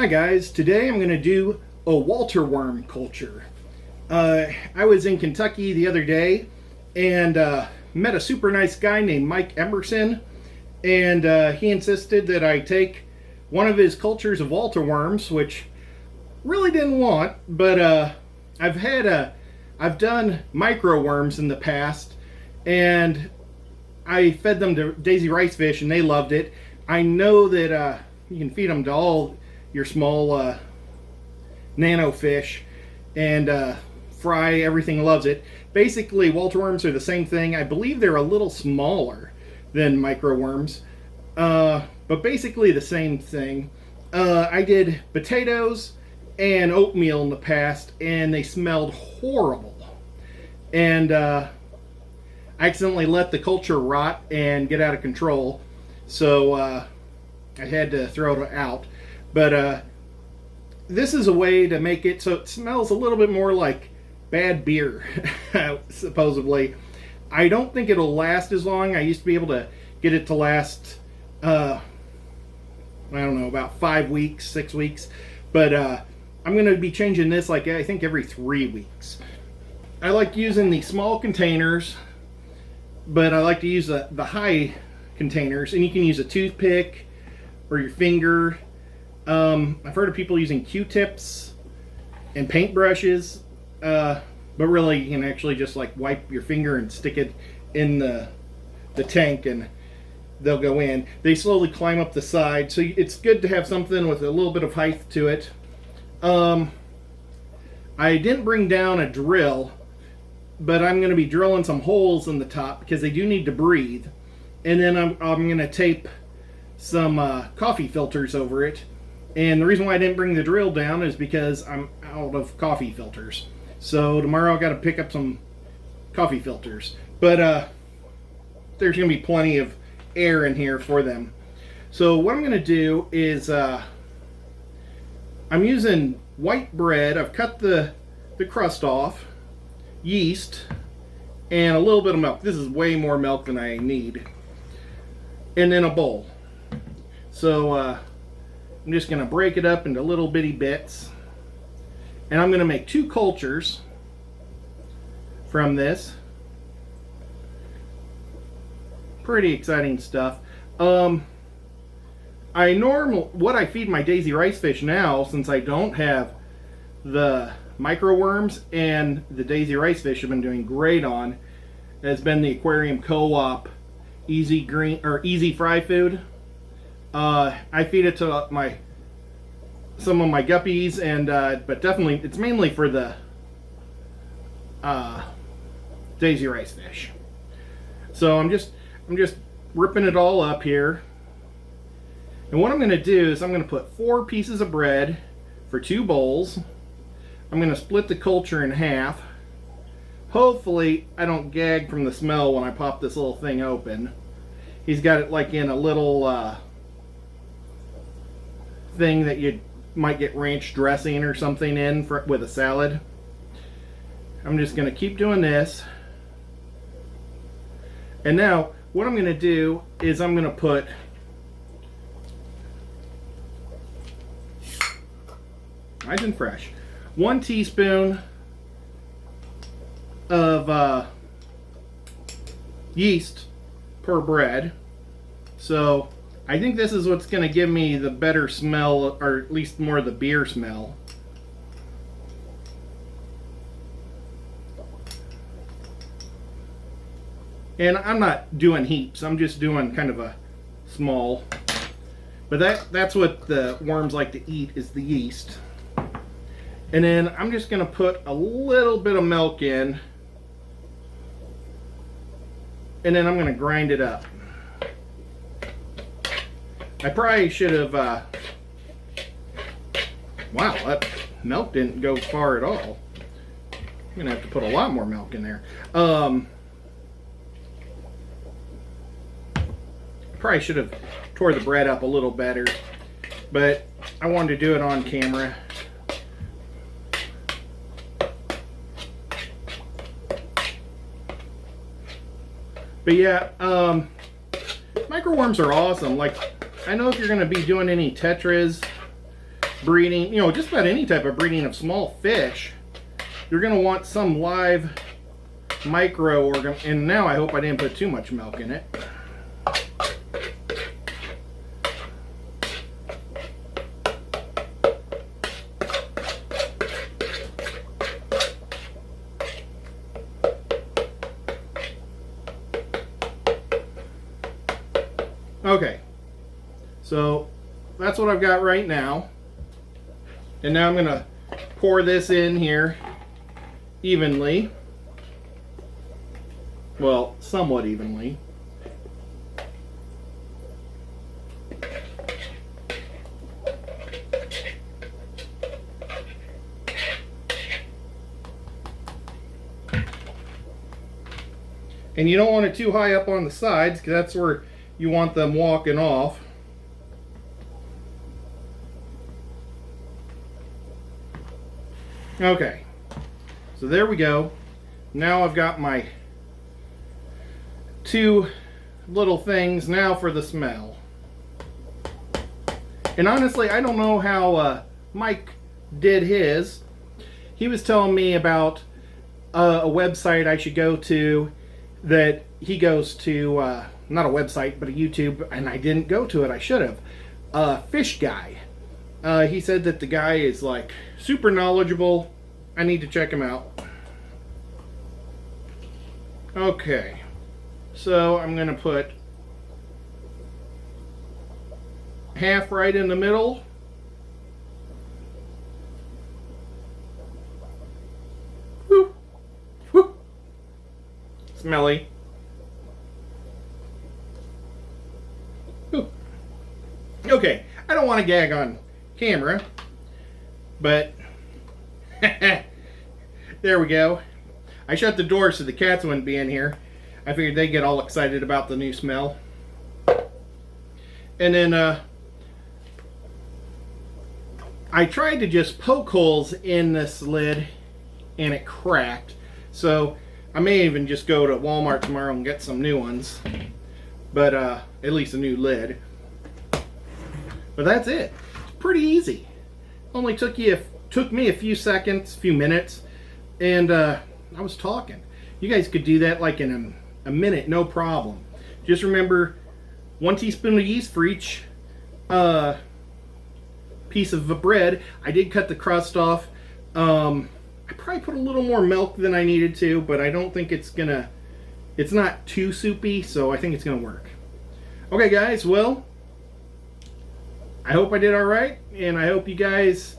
Hi guys, today I'm going to do a Walter worm culture. I was in Kentucky the other day and met a super nice guy named Mike Emerson, and he insisted that I take one of his cultures of Walter worms, which really didn't want, but I've done micro worms in the past, and I fed them to Daisy Rice fish and they loved it. I know that you can feed them to all your small nano fish, and fry, everything loves it. Basically, Walter worms are the same thing. I believe they're a little smaller than micro worms, but basically the same thing. I did potatoes and oatmeal in the past, and they smelled horrible. And I accidentally let the culture rot and get out of control, so I had to throw it out. But this is a way to make it so it smells a little bit more like bad beer, supposedly. I don't think it'll last as long. I used to be able to get it to last, I don't know, about 5 weeks, 6 weeks. But I'm going to be changing this, like, I think every 3 weeks. I like using the small containers, but I like to use the high containers. And you can use a toothpick or your finger. I've heard of people using Q-tips and paintbrushes, but really you can actually just like wipe your finger and stick it in the tank and they'll go in. They slowly climb up the side, so it's good to have something with a little bit of height to it. I didn't bring down a drill, but I'm going to be drilling some holes in the top because they do need to breathe. And then I'm going to tape some coffee filters over it. And the reason why I didn't bring the drill down is because I'm out of coffee filters. So tomorrow I got to pick up some coffee filters. But there's going to be plenty of air in here for them. So what I'm going to do is I'm using white bread. I've cut the crust off, yeast, and a little bit of milk. This is way more milk than I need. And then a bowl. So I'm just going to break it up into little bitty bits. And I'm going to make 2 cultures from this. Pretty exciting stuff. What I feed my Daisy Rice fish now, since I don't have the micro worms, and the Daisy Rice fish have been doing great on, has been the Aquarium Co-op Easy Green or Easy Fry food. I feed it to some of my guppies, and but definitely it's mainly for the Daisy Rice fish. So I'm just ripping it all up here. And what I'm going to do is I'm going to put 4 pieces of bread for 2 bowls. I'm going to split the culture in half. Hopefully I don't gag from the smell when I pop this little thing open. He's got it like in a little thing that you might get ranch dressing or something in with a salad. I'm just going to keep doing this. And now what I'm going to do is I'm going to put nice and fresh 1 teaspoon of yeast per bread. So I think this is what's going to give me the better smell, or at least more of the beer smell. And I'm not doing heaps, I'm just doing kind of a small. But that's what the worms like to eat, is the yeast. And then I'm just going to put a little bit of milk in. And then I'm going to grind it up. I probably should have, wow, that milk didn't go far at all. I'm going to have to put a lot more milk in there. Probably should have tore the bread up a little better, but I wanted to do it on camera. But yeah, microworms are awesome. Like, I know if you're going to be doing any tetras breeding, just about any type of breeding of small fish, you're going to want some live microorganism. And now I hope I didn't put too much milk in it. Okay, so that's what I've got right now. And now I'm going to pour this in here evenly. Well, somewhat evenly. And you don't want it too high up on the sides, because that's where you want them walking off. Okay, so there we go. Now I've got my two little things now for the smell. And honestly, I don't know how Mike did his. He was telling me about a website I should go to that he goes to, not a website, but a YouTube, and I didn't go to it. I should have. Fish Guy. He said that the guy is like super knowledgeable. I need to check him out. Okay. So I'm going to put half right in the middle. Woo. Woo. Smelly. Woo. Okay. I don't want to gag on camera, but there we go. I shut the door so the cats wouldn't be in here. I figured they'd get all excited about the new smell. And then I tried to just poke holes in this lid and it cracked. So I may even just go to Walmart tomorrow and get some new ones. But at least a new lid. But that's it. It's pretty easy. Only took me a few seconds, few minutes, and I was talking. You guys could do that like in a minute, no problem. Just remember 1 teaspoon of yeast for each piece of bread. I did cut the crust off. I probably put a little more milk than I needed to, but I don't think it's not too soupy, so I think it's gonna work. Okay guys, well, I hope I did all right, and I hope you guys